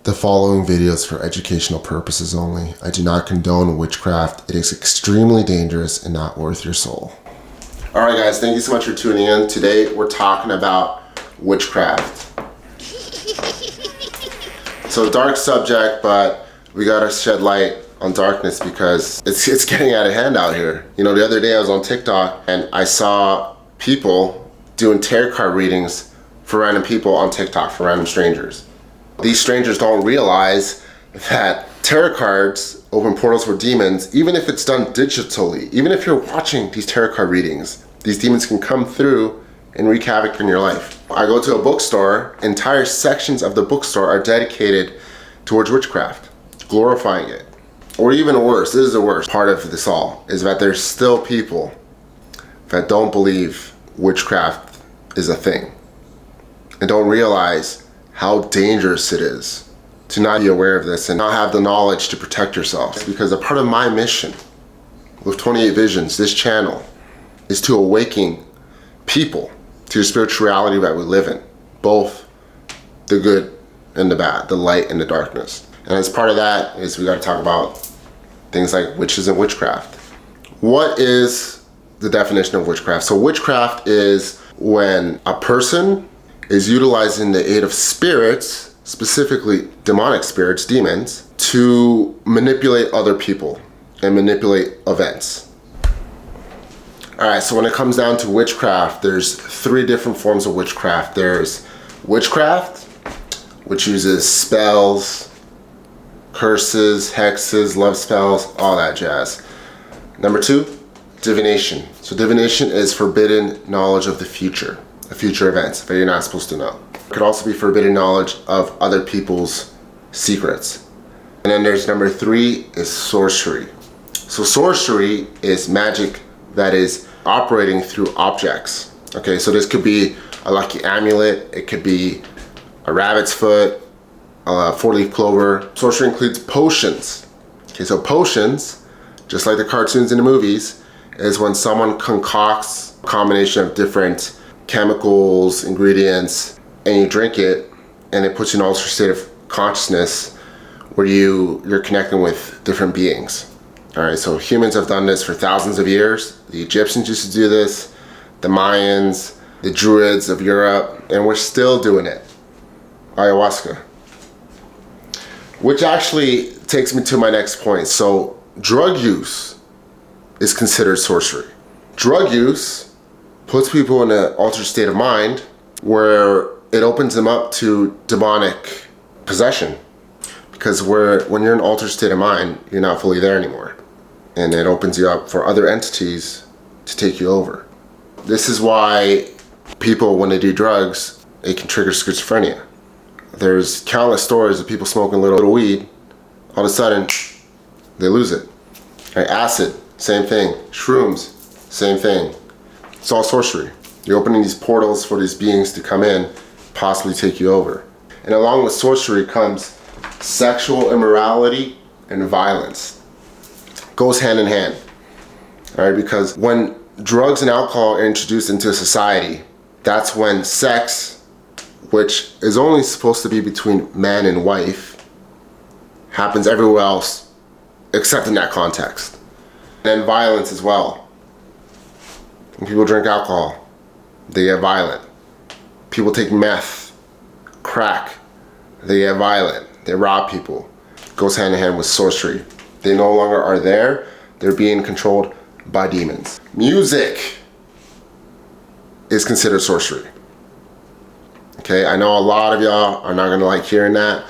The following video is for educational purposes only. I do not condone witchcraft. It is extremely dangerous and not worth your soul. Alright guys, thank you so much for tuning in. Today we're talking about witchcraft. So dark subject, but we gotta shed light on darkness because it's getting out of hand out here. You know, the other day I was on TikTok and I saw people doing tarot card readings for random people on TikTok, for random strangers. These strangers don't realize that tarot cards open portals for demons, even if it's done digitally. Even if you're watching these tarot card readings, these demons can come through and wreak havoc in your life. I go to a bookstore, entire sections of the bookstore are dedicated towards witchcraft, glorifying it. Or even worse, this is the worst part of this all, is that there's still people that don't believe witchcraft is a thing and don't realize how dangerous it is to not be aware of this and not have the knowledge to protect yourself. Because a part of my mission with 28 Visions, this channel, is to awaken people to the spiritual reality that we live in, both the good and the bad, the light and the darkness. And as part of that is we got to talk about things like witches and witchcraft. What is the definition of witchcraft? So witchcraft is when a person is utilizing the aid of spirits, specifically demonic spirits, demons, to manipulate other people and manipulate events. All right, so when it comes down to witchcraft, there's 3 different forms of witchcraft. There's witchcraft, which uses spells, curses, hexes, love spells, all that jazz. Number 2, divination. So divination is forbidden knowledge of the future events that you're not supposed to know. It could also be forbidden knowledge of other people's secrets. And then there's number 3 is sorcery. So sorcery is magic that is operating through objects. Okay, so this could be a lucky amulet, it could be a rabbit's foot, a 4-leaf clover. Sorcery includes potions. Okay, so potions, just like the cartoons in the movies, is when someone concocts a combination of different chemicals, ingredients, and you drink it, and it puts you in an altered state of consciousness where you're connecting with different beings. All right, so humans have done this for thousands of years. The Egyptians used to do this, the Mayans, the Druids of Europe, and we're still doing it. Ayahuasca. Which actually takes me to my next point. So drug use is considered sorcery. Drug use puts people in an altered state of mind where it opens them up to demonic possession. Because when you're in an altered state of mind, you're not fully there anymore. And it opens you up for other entities to take you over. This is why people, when they do drugs, it can trigger schizophrenia. There's countless stories of people smoking a little weed, all of a sudden, they lose it. Right? Acid, same thing. Shrooms, same thing. It's all sorcery. You're opening these portals for these beings to come in, possibly take you over. And along with sorcery comes sexual immorality and violence. Goes hand in hand. All right, because when drugs and alcohol are introduced into society, that's when sex, which is only supposed to be between man and wife, happens everywhere else except in that context. And then violence as well. When people drink alcohol, they get violent. People take meth, crack, they get violent. They rob people. It goes hand in hand with sorcery. They no longer are there. They're being controlled by demons. Music is considered sorcery. Okay, I know a lot of y'all are not gonna like hearing that,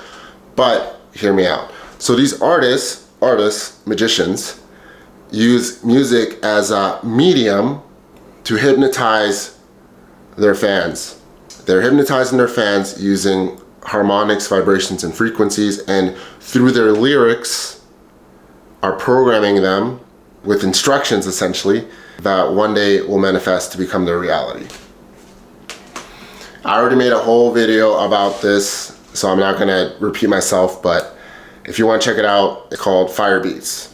but hear me out. So these artists, magicians, use music as a medium to hypnotize their fans. They're hypnotizing their fans using harmonics, vibrations, and frequencies, and through their lyrics are programming them with instructions, essentially, that one day will manifest to become their reality. I already made a whole video about this, so I'm not gonna repeat myself, but if you wanna check it out, it's called Fire Beats,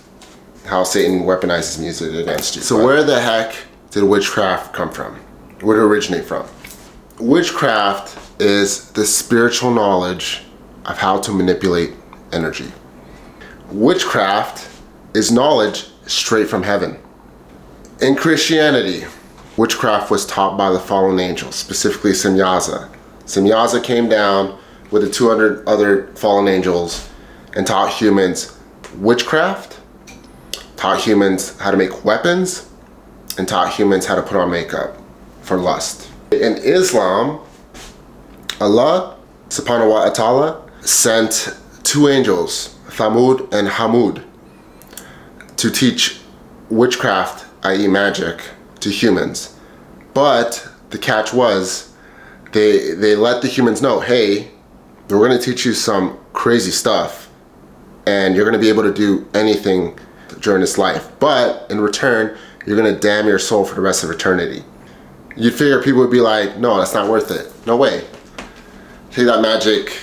how Satan weaponizes music against you. So where the heck did witchcraft come from? Where did it originate from? Witchcraft is the spiritual knowledge of how to manipulate energy. Witchcraft is knowledge straight from heaven. In Christianity, witchcraft was taught by the fallen angels, specifically Semyaza. Semyaza came down with the 200 other fallen angels and taught humans witchcraft, taught humans how to make weapons, and taught humans how to put on makeup for lust. In Islam, Allah subhanahu wa ta'ala sent 2 angels, Thamud and Hamud, to teach witchcraft, i.e. magic, to humans. But the catch was, they let the humans know, hey, we're going to teach you some crazy stuff, and you're going to be able to do anything during this life. But in return, you're going to damn your soul for the rest of eternity. You'd figure people would be like, no, that's not worth it. No way. Take that magic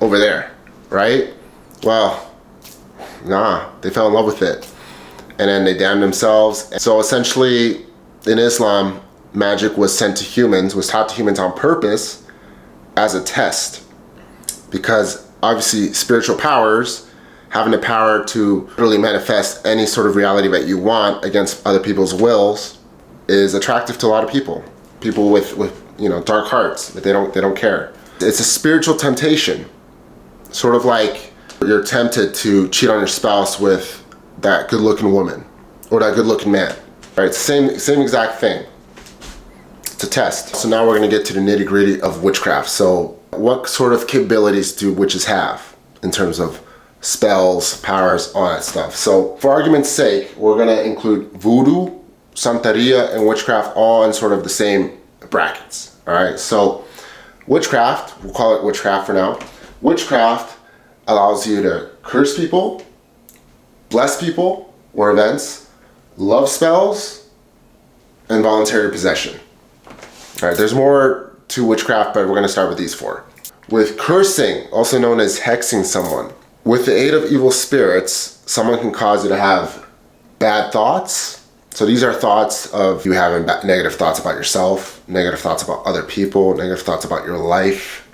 over there, right? Well, nah, they fell in love with it. And then they damned themselves. So essentially, in Islam, magic was sent to humans, was taught to humans on purpose as a test. Because obviously spiritual powers, having the power to really manifest any sort of reality that you want against other people's wills, is attractive to a lot of people. People with dark hearts, but they don't care. It's a spiritual temptation. Sort of like you're tempted to cheat on your spouse with that good-looking woman or that good-looking man. Right? Same exact thing. It's a test. So now we're going to get to the nitty-gritty of witchcraft. So what sort of capabilities do witches have in terms of spells, powers, all that stuff? So for argument's sake, we're going to include voodoo, Santeria, and witchcraft all in sort of the same brackets. All right, so witchcraft, we'll call it witchcraft for now. Witchcraft allows you to curse people, bless people or events, love spells, and voluntary possession. All right, there's more to witchcraft, but we're going to start with these 4. With cursing, also known as hexing someone, with the aid of evil spirits, someone can cause you to have bad thoughts. So these are thoughts of you having negative thoughts about yourself, negative thoughts about other people, negative thoughts about your life.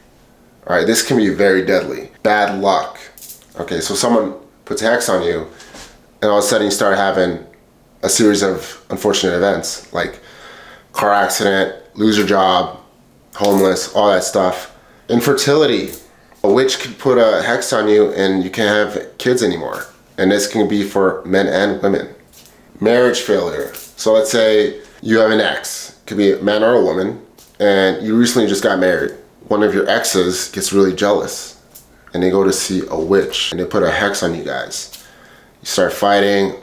All right, this can be very deadly. Bad luck. Okay, so someone puts a hex on you, and all of a sudden you start having a series of unfortunate events, like car accident, lose your job, homeless, all that stuff. Infertility. A witch could put a hex on you and you can't have kids anymore. And this can be for men and women. Marriage failure. So let's say you have an ex, it could be a man or a woman, and you recently just got married. One of your exes gets really jealous and they go to see a witch and they put a hex on you guys. You start fighting,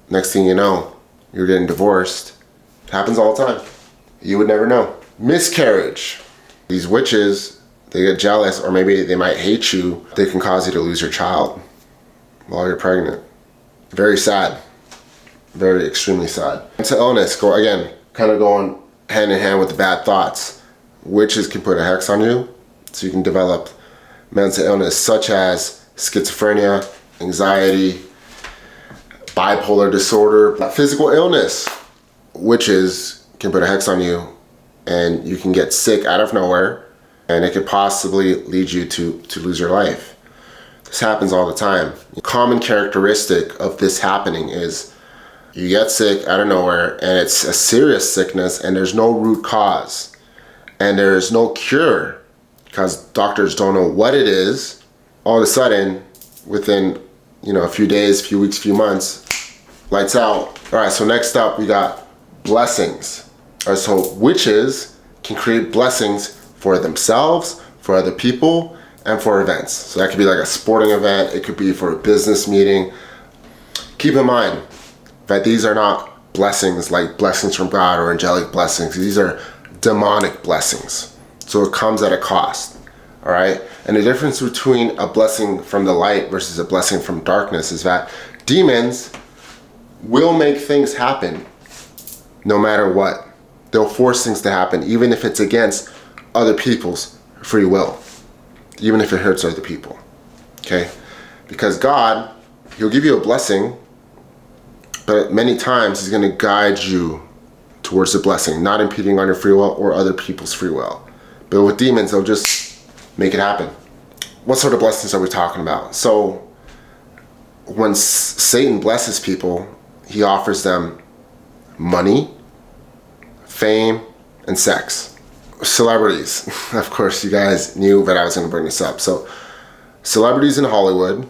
next thing you know, you're getting divorced. It happens all the time. You would never know. Miscarriage. These witches, they get jealous, or maybe they might hate you. They can cause you to lose your child while you're pregnant. Very sad. Very extremely sad. Mental illness, kind of going hand in hand with the bad thoughts. Witches can put a hex on you, so you can develop mental illness such as schizophrenia, anxiety, bipolar disorder, physical illness. Witches can put a hex on you and you can get sick out of nowhere, and it could possibly lead you to lose your life. This happens all the time. A common characteristic of this happening is you get sick out of nowhere, and it's a serious sickness, and there's no root cause, and there's no cure because doctors don't know what it is. All of a sudden, within a few days, few weeks, few months, lights out. All right, so next up we got blessings. All right, so witches can create blessings for themselves, for other people, and for events. So that could be like a sporting event, it could be for a business meeting. Keep in mind that these are not blessings like blessings from God or angelic blessings. These are demonic blessings. So it comes at a cost, all right? And the difference between a blessing from the light versus a blessing from darkness is that demons will make things happen no matter what. They'll force things to happen, even if it's against other people's free will, even if it hurts other people, okay? Because God, He'll give you a blessing, but many times He's going to guide you towards the blessing, not impeding on your free will or other people's free will. But with demons, they'll just make it happen. what sort of blessings are we talking about? So when Satan blesses people, he offers them money, fame, and sex. Celebrities. Of course, you guys knew that I was going to bring this up. So celebrities in Hollywood,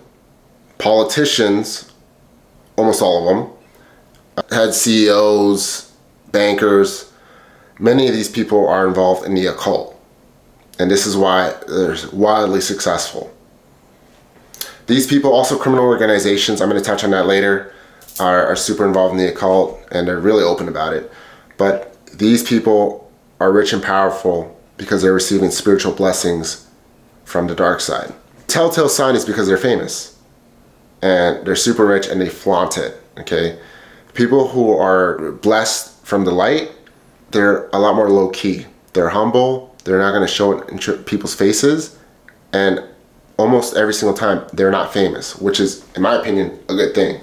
politicians, almost all of them, head CEOs, bankers, many of these people are involved in the occult. And this is why they're wildly successful. These people, also criminal organizations, I'm going to touch on that later, are super involved in the occult, and they're really open about it. But these people are rich and powerful because they're receiving spiritual blessings from the dark side. Telltale sign is because they're famous and they're super rich and they flaunt it, okay? People who are blessed from the light, they're a lot more low key. They're humble. They're not going to show it in people's faces. And almost every single time, they're not famous, which is, in my opinion, a good thing.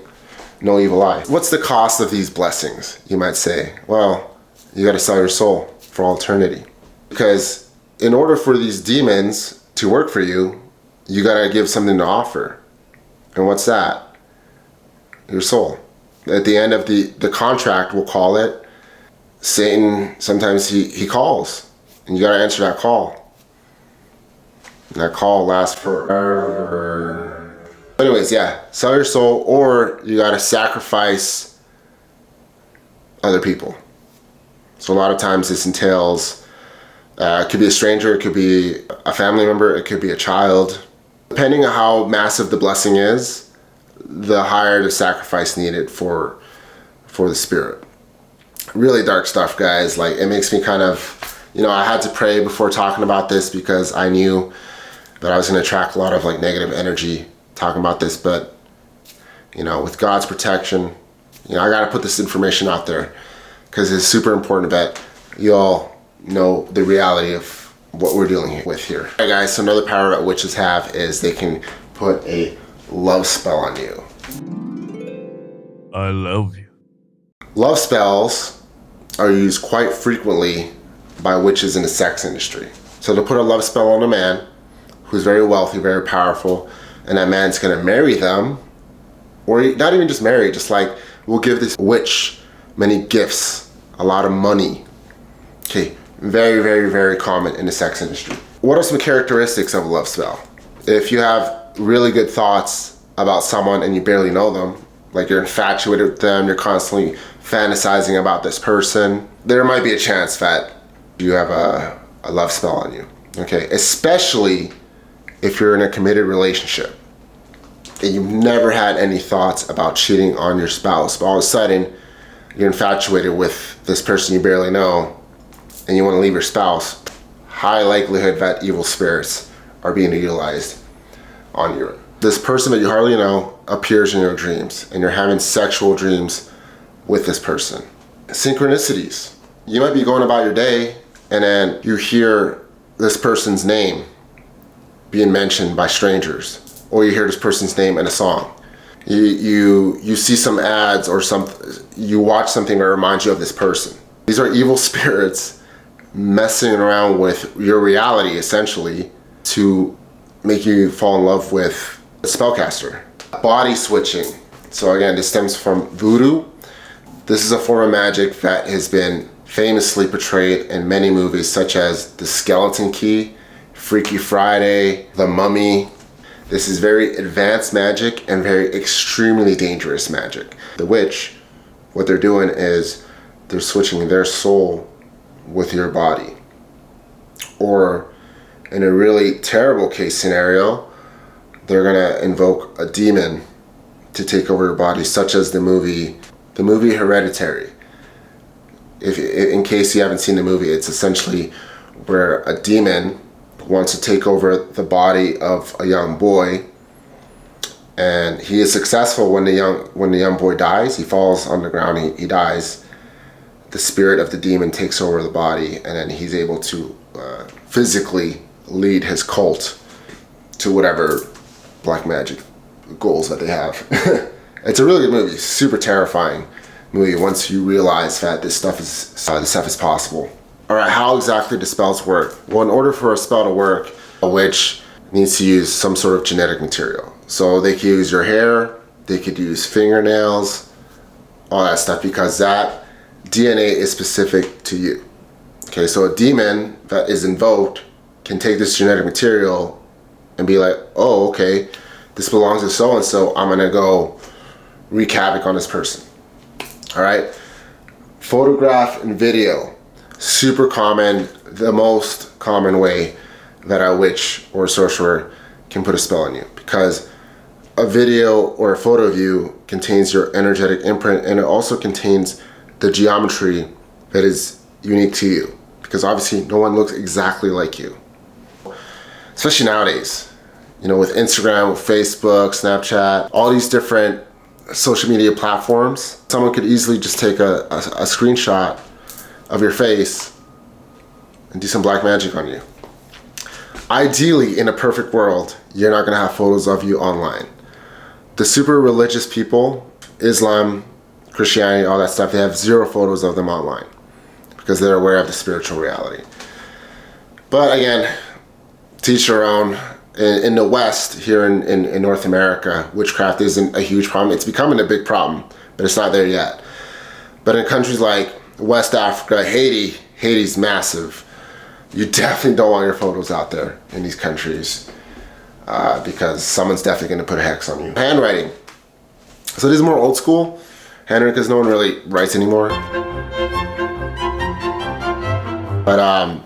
No evil eye. What's the cost of these blessings, you might say? Well, you got to sell your soul for all eternity. Because in order for these demons to work for you, you got to give something to offer. And what's that? Your soul. At the end of the contract, we'll call it, Satan, sometimes he calls. And you got to answer that call. And that call lasts forever. Anyways, yeah, sell your soul, or you got to sacrifice other people. So a lot of times this entails, it could be a stranger, it could be a family member, it could be a child. Depending on how massive the blessing is, the higher the sacrifice needed for the spirit. Really dark stuff, guys. Like, it makes me kind of, I had to pray before talking about this because I knew that I was going to attract a lot of like negative energy talking about this. But, with God's protection, I got to put this information out there because it's super important that you all know the reality of what we're dealing with here. All right, guys, so another power that witches have is they can put a love spell on you. I love you. Love spells are used quite frequently by witches in the sex industry. So to put a love spell on a man who's very wealthy, very powerful, and that man's gonna marry them, or not even just marry, just like, we'll give this witch many gifts, a lot of money. Okay, very, very, very common in the sex industry. What are some characteristics of a love spell? If you have really good thoughts about someone and you barely know them, like you're infatuated with them, you're constantly fantasizing about this person, there might be a chance that you have a love spell on you, okay? Especially if you're in a committed relationship and you've never had any thoughts about cheating on your spouse, but all of a sudden you're infatuated with this person you barely know and you want to leave your spouse, high likelihood that evil spirits are being utilized on you. This person that you hardly know appears in your dreams and you're having sexual dreams with this person. Synchronicities. You might be going about your day and then you hear this person's name being mentioned by strangers, or you hear this person's name in a song. You see some ads or you watch something that reminds you of this person. These are evil spirits messing around with your reality, essentially, to make you fall in love with a spellcaster. Body switching. So again, this stems from voodoo. This is a form of magic that has been famously portrayed in many movies, such as The Skeleton Key, Freaky Friday, The Mummy. This is very advanced magic and very extremely dangerous magic. The witch, what they're doing is they're switching their soul with your body. Or in a really terrible case scenario, they're gonna invoke a demon to take over your body, such as the movie Hereditary. If in case you haven't seen the movie, it's essentially where a demon wants to take over the body of a young boy, and he is successful when the young boy dies. He falls on the ground, he dies. The spirit of the demon takes over the body, and then he's able to physically lead his cult to whatever black magic goals that they have. It's a really good movie, super terrifying movie once you realize that this stuff is possible. All right, how exactly do spells work? Well, in order for a spell to work, a witch needs to use some sort of genetic material. So they could use your hair, they could use fingernails, all that stuff, because that DNA is specific to you. Okay, so a demon that is invoked can take this genetic material and be like, oh, okay, this belongs to so-and-so, I'm gonna go wreak havoc on this person. All right, photograph and video, super common, the most common way that a witch or a sorcerer can put a spell on you, because a video or a photo of you contains your energetic imprint, and it also contains the geometry that is unique to you, because obviously no one looks exactly like you. Especially nowadays, you know, with Instagram, with Facebook, Snapchat, all these different social media platforms, someone could easily just take a screenshot of your face and do some black magic on you. Ideally, in a perfect world, you're not gonna have photos of you online. The super religious people, Islam, Christianity, all that stuff, they have zero photos of them online because they're aware of the spiritual reality. But again, teach your own. In the West, here in North America, witchcraft isn't a huge problem. It's becoming a big problem, but it's not there yet. But in countries like West Africa, Haiti's massive. You definitely don't want your photos out there in these countries because someone's definitely going to put a hex on you. Handwriting. So this is more old school handwriting because no one really writes anymore. But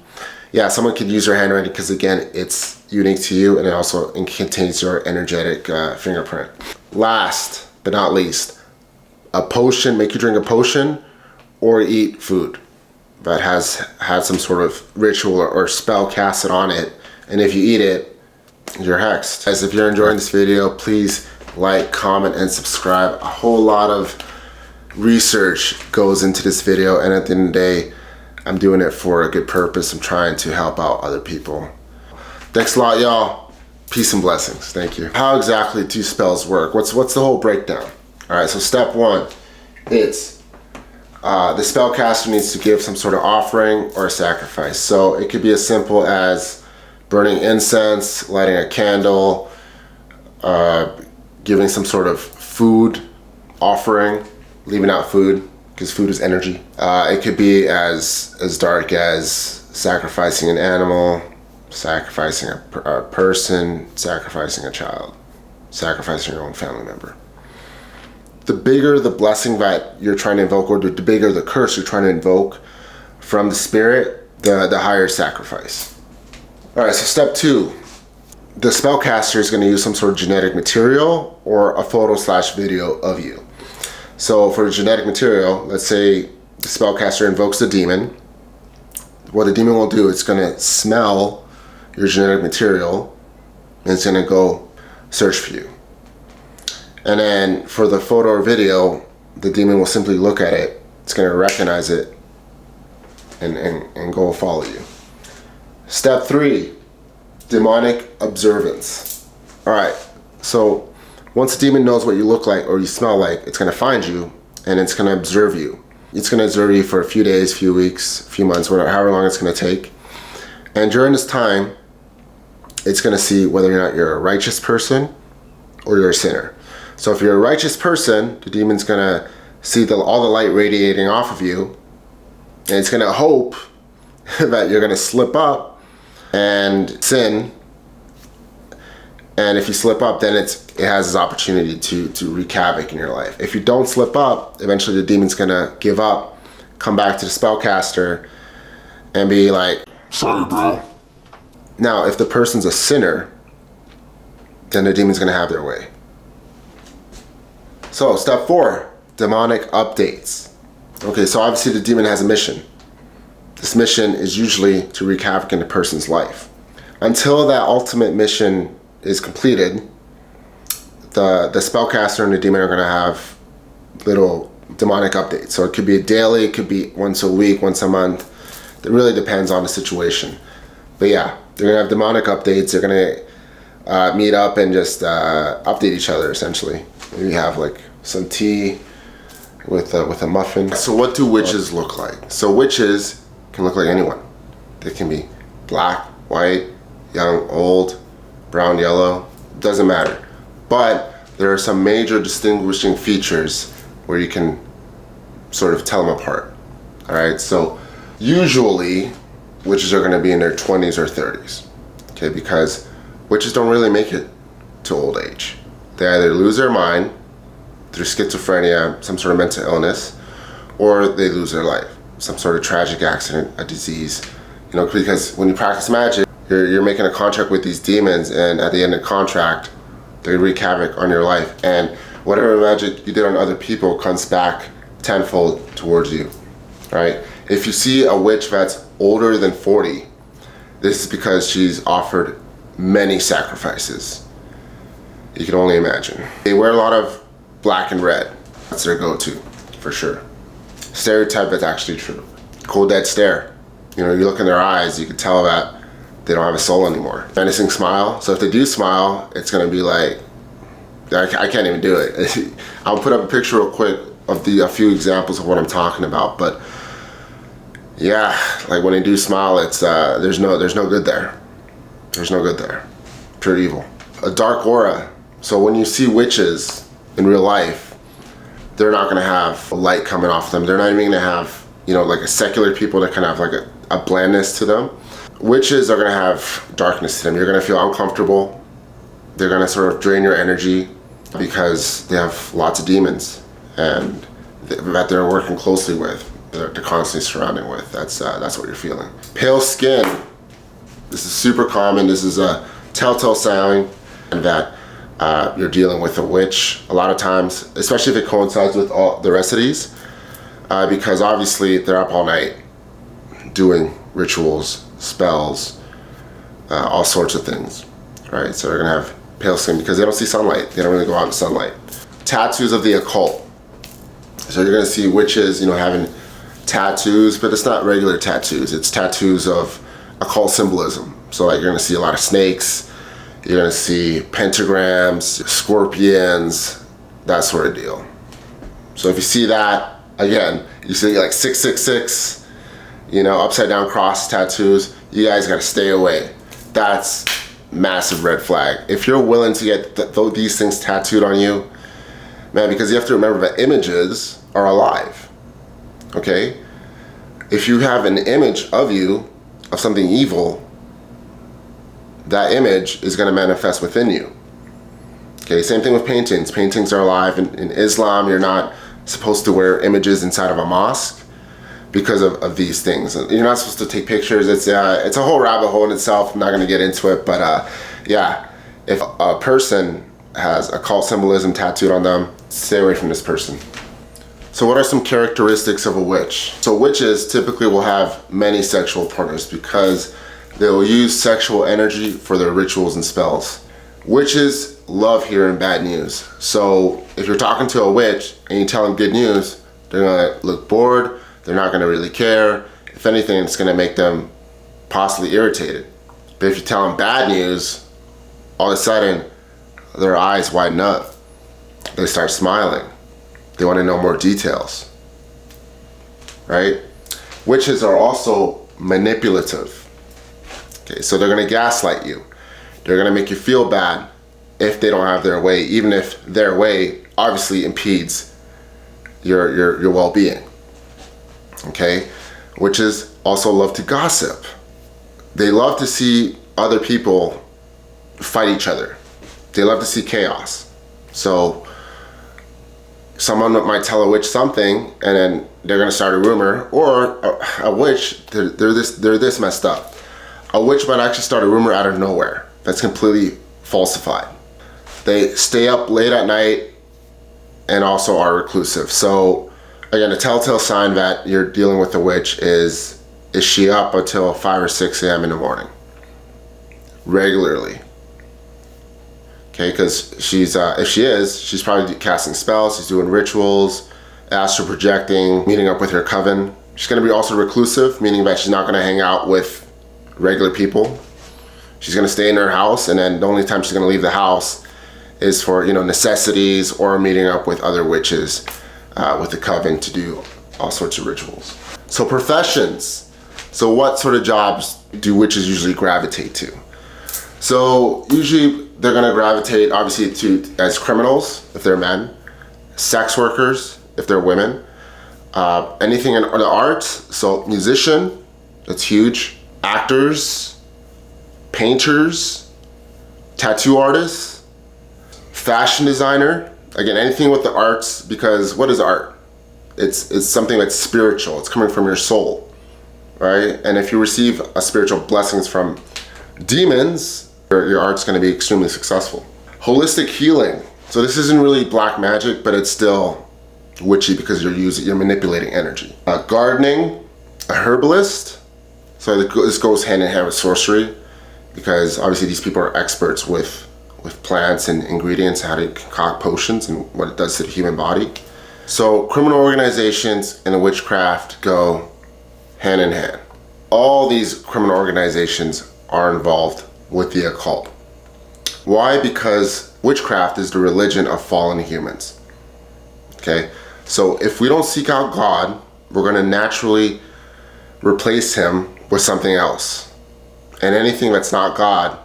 yeah, someone could use your handwriting because again, it's unique to you, and it also contains your energetic fingerprint. Last but not least, a potion. Make you drink a potion or eat food that has had some sort of ritual or spell casted on it, and if you eat it, you're hexed. Guys, if you're enjoying this video, please like, comment, and subscribe. A whole lot of research goes into this video, and at the end of the day, I'm doing it for a good purpose. I'm trying to help out other people. Thanks a lot, y'all. Peace and blessings. Thank you. How exactly do spells work? What's the whole breakdown? All right, so step one, it's the spellcaster needs to give some sort of offering or sacrifice. So it could be as simple as burning incense, lighting a candle, giving some sort of food offering, leaving out food because food is energy. It could be as dark as sacrificing an animal, sacrificing a person, sacrificing a child, sacrificing your own family member. The bigger the blessing that you're trying to invoke, or the bigger the curse you're trying to invoke from the spirit, the higher sacrifice. All right, so step two, the spellcaster is going to use some sort of genetic material or a photo/video of you. So for genetic material, let's say the spellcaster invokes the demon. What the demon will do, it's going to smell your genetic material and it's going to go search for you. And then for the photo or video, the demon will simply look at it, it's going to recognize it and go follow you. Step three, demonic observance. All right, so once the demon knows what you look like or you smell like, it's going to find you and it's going to observe you. It's going to observe you for a few days, few weeks, few months, whatever, however long it's going to take. And during this time, it's going to see whether or not you're a righteous person or you're a sinner. So if you're a righteous person, the demon's going to see all the light radiating off of you, and it's going to hope that you're going to slip up and sin. And if you slip up, then it has this opportunity to wreak havoc in your life. If you don't slip up, eventually the demon's going to give up, come back to the spellcaster, and be like, sorry, bro. Now, if the person's a sinner, then the demon's going to have their way. So, step four, demonic updates. Okay, so obviously the demon has a mission. This mission is usually to wreak havoc in the person's life. Until that ultimate mission is completed, the spellcaster and the demon are going to have little demonic updates. So it could be a daily, it could be once a week, once a month. It really depends on the situation. But yeah, they're going to have demonic updates. They're going to meet up and just update each other, essentially. Maybe have like some tea with a muffin. So what do witches look like? So witches can look like anyone. They can be black, white, young, old, brown, yellow, doesn't matter. But there are some major distinguishing features where you can sort of tell them apart. All right, so usually witches are going to be in their 20s or 30s, okay, because witches don't really make it to old age. They either lose their mind through schizophrenia, some sort of mental illness, or they lose their life, some sort of tragic accident, a disease. You know, because when you practice magic, you're making a contract with these demons, and at the end of the contract, they wreak havoc on your life. And whatever magic you did on other people comes back tenfold towards you, right? If you see a witch that's older than 40, this is because she's offered many sacrifices. You can only imagine. They wear a lot of black and red. That's their go-to, for sure. Stereotype that's actually true. Cold dead stare. You know, you look in their eyes, you can tell that they don't have a soul anymore. Menacing smile. So if they do smile, it's gonna be like, I can't even do it. I'll put up a picture real quick of a few examples of what I'm talking about, but yeah, like when they do smile, it's there's no good there. There's no good there. Pure evil. A dark aura. So when you see witches in real life, they're not gonna have a light coming off them. They're not even gonna have, you know, like a secular people that kind of have like a blandness to them. Witches are gonna have darkness to them. You're gonna feel uncomfortable. They're gonna sort of drain your energy because they have lots of demons and that they're working closely with, they're constantly surrounding with. That's what you're feeling. Pale skin. This is super common. This is a telltale sign that you're dealing with a witch a lot of times, especially if it coincides with all the rest of these, because obviously they're up all night doing rituals, spells, all sorts of things, right? So they're gonna have pale skin because they don't see sunlight. They don't really go out in sunlight. Tattoos of the occult. So you're gonna see witches, you know, having tattoos, but it's not regular tattoos. It's tattoos of occult symbolism. So like you're gonna see a lot of snakes, you're gonna see pentagrams, scorpions, that sort of deal. So if you see that, again, you see like 666, you know, upside down cross tattoos, you guys gotta stay away. That's massive red flag. If you're willing to get these things tattooed on you, man, because you have to remember that images are alive, okay? If you have an image of you, of something evil, that image is gonna manifest within you. Okay, same thing with paintings. Paintings are alive. In Islam, you're not supposed to wear images inside of a mosque because of these things. You're not supposed to take pictures. It's a whole rabbit hole in itself. I'm not gonna get into it, but yeah, if a person has occult symbolism tattooed on them, stay away from this person. So what are some characteristics of a witch? So witches typically will have many sexual partners because they'll use sexual energy for their rituals and spells. Witches love hearing bad news. So if you're talking to a witch and you tell them good news, they're gonna look bored, they're not gonna really care. If anything, it's gonna make them possibly irritated. But if you tell them bad news, all of a sudden, their eyes widen up. They start smiling. They wanna know more details, right? Witches are also manipulative. Okay, so they're gonna gaslight you. They're gonna make you feel bad if they don't have their way, even if their way obviously impedes your well-being. Okay, witches also love to gossip. They love to see other people fight each other. They love to see chaos. So someone might tell a witch something, and then they're gonna start a rumor, or a witch, they're this messed up. A witch might actually start a rumor out of nowhere that's completely falsified. They stay up late at night and also are reclusive. So again, a telltale sign that you're dealing with a witch is she up until 5 or 6 a.m. in the morning? Regularly. Okay, because if she is, she's probably casting spells, she's doing rituals, astral projecting, meeting up with her coven. She's gonna be also reclusive, meaning that she's not gonna hang out with regular people. She's gonna stay in her house, and then the only time she's gonna leave the house is for, you know, necessities or meeting up with other witches with the coven to do all sorts of rituals. So professions. So what sort of jobs do witches usually gravitate to? So usually they're gonna gravitate obviously to as criminals if they're men, sex workers if they're women, anything in the arts, so musician, that's huge, actors, painters, tattoo artists, fashion designer, again, anything with the arts, because what is art? It's something that's spiritual, it's coming from your soul, right? And if you receive a spiritual blessings from demons, your art's gonna be extremely successful. Holistic healing. So this isn't really black magic, but it's still witchy because you're manipulating energy. Gardening, a herbalist. So this goes hand in hand with sorcery, because obviously these people are experts with plants and ingredients, how to concoct potions and what it does to the human body. So criminal organizations and the witchcraft go hand in hand. All these criminal organizations are involved with the occult. Why? Because witchcraft is the religion of fallen humans. Okay, so if we don't seek out God, we're gonna naturally replace him with something else. And anything that's not God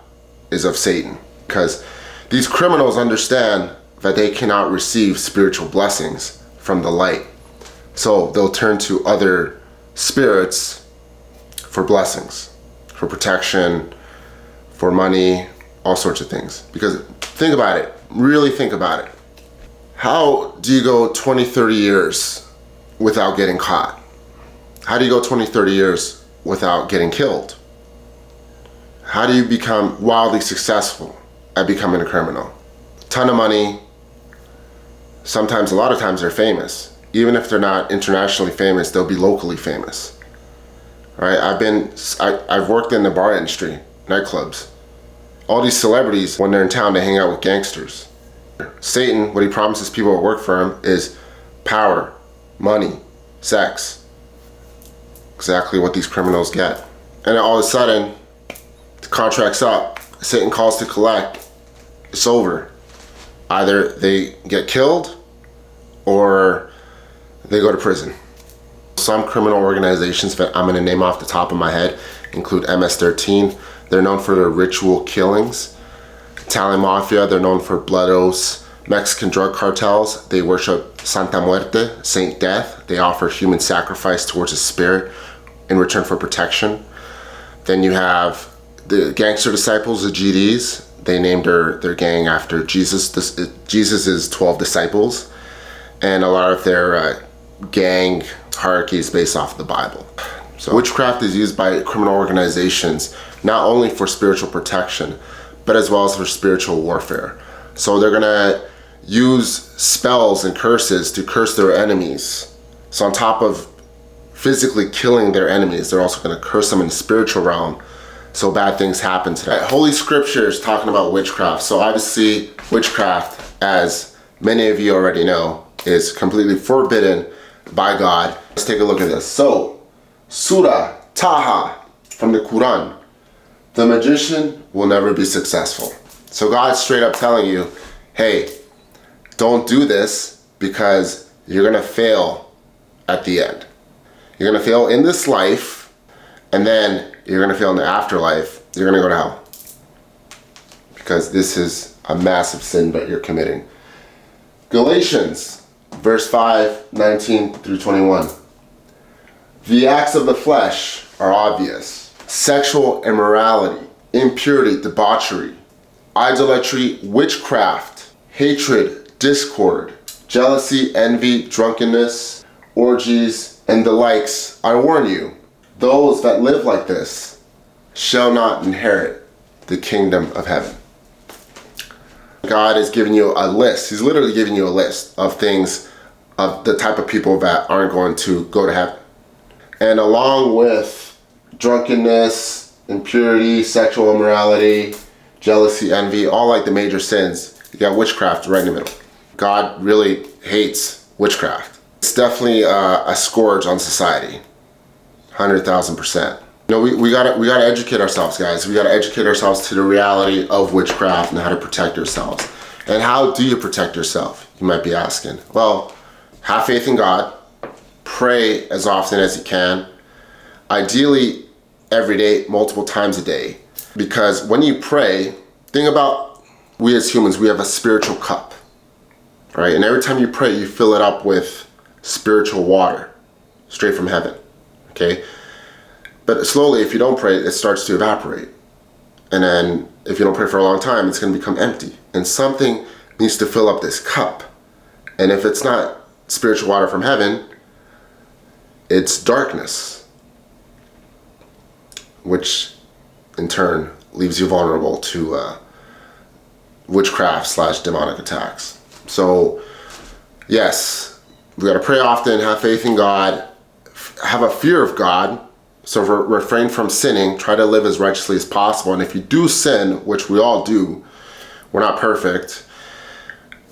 is of Satan. Because these criminals understand that they cannot receive spiritual blessings from the light. So they'll turn to other spirits for blessings, for protection, for money, all sorts of things. Because think about it, really think about it. How do you go 20, 30 years without getting caught? How do you go 20, 30 years without getting killed? How do you become wildly successful at becoming a criminal? A ton of money, sometimes, a lot of times they're famous. Even if they're not internationally famous, they'll be locally famous. Right? I've worked in the bar industry, nightclubs. All these celebrities, when they're in town, they hang out with gangsters. Satan, what he promises people that work for him is power, money, sex. Exactly what these criminals get. And then all of a sudden, the contract's up. Satan calls to collect. It's over. Either they get killed or they go to prison. Some criminal organizations that I'm going to name off the top of my head include MS-13. They're known for their ritual killings. Italian Mafia, they're known for blood oaths. Mexican drug cartels, they worship Santa Muerte, Saint Death. They offer human sacrifice towards a spirit in return for protection. Then you have the gangster disciples, the GDs. They named their gang after Jesus. Jesus' 12 disciples. And a lot of their gang hierarchy is based off of the Bible. So witchcraft is used by criminal organizations not only for spiritual protection, but as well as for spiritual warfare. So they're gonna use spells and curses to curse their enemies. So on top of physically killing their enemies, they're also gonna curse them in the spiritual realm, so bad things happen to them. Holy Scripture is talking about witchcraft. So obviously witchcraft, as many of you already know, is completely forbidden by God. Let's take a look at this. So Surah Taha from the Quran, the magician will never be successful. So God's straight up telling you, hey, don't do this because you're gonna fail at the end. You're gonna fail in this life, and then you're gonna fail in the afterlife. You're gonna go to hell. Because this is a massive sin that you're committing. Galatians, verse 5, 19 through 21. The acts of the flesh are obvious. Sexual immorality, impurity, debauchery, idolatry, witchcraft, hatred, discord, jealousy, envy, drunkenness, orgies, and the likes. I warn you, those that live like this shall not inherit the kingdom of heaven. God is giving you a list. He's literally giving you a list of things, of the type of people that aren't going to go to heaven. And along with drunkenness, impurity, sexual immorality, jealousy, envy, all like the major sins, you got witchcraft right in the middle. God really hates witchcraft. It's definitely a scourge on society, 100,000%. You know, we gotta educate ourselves, guys. We gotta educate ourselves to the reality of witchcraft and how to protect ourselves. And how do you protect yourself? You might be asking. Well, have faith in God. Pray as often as you can. Ideally, every day, multiple times a day. Because when you pray, think about, we as humans, we have a spiritual cup, right? And every time you pray, you fill it up with spiritual water, straight from heaven, okay? But slowly, if you don't pray, it starts to evaporate. And then if you don't pray for a long time, it's going to become empty. And something needs to fill up this cup. And if it's not spiritual water from heaven, it's darkness, which in turn leaves you vulnerable to witchcraft / demonic attacks. So yes, we got to pray often, have faith in God, have a fear of God. So refrain from sinning, try to live as righteously as possible. And if you do sin, which we all do, we're not perfect,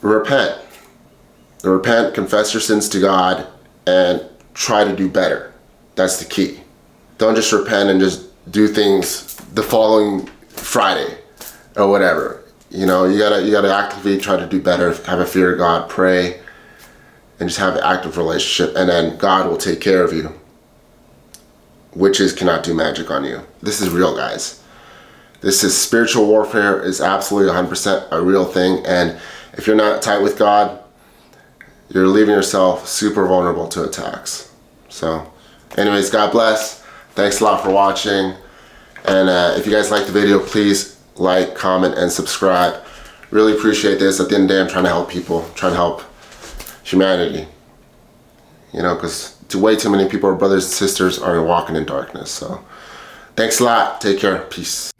repent. Repent, confess your sins to God, and try to do better. That's the key. Don't just repent and just do things the following Friday or whatever. You know, you gotta actively try to do better, have a fear of God, pray, and just have an active relationship, and then God will take care of you. Witches cannot do magic on you. This is real, guys. This is spiritual warfare, is absolutely 100% a real thing. And if you're not tight with God, you're leaving yourself super vulnerable to attacks. So anyways, God bless. Thanks a lot for watching. And if you guys like the video, please like, comment, and subscribe. Really appreciate this. At the end of the day, I'm trying to help people, trying to help humanity. You know, because way too many people, our brothers and sisters, are walking in darkness. So thanks a lot. Take care. Peace.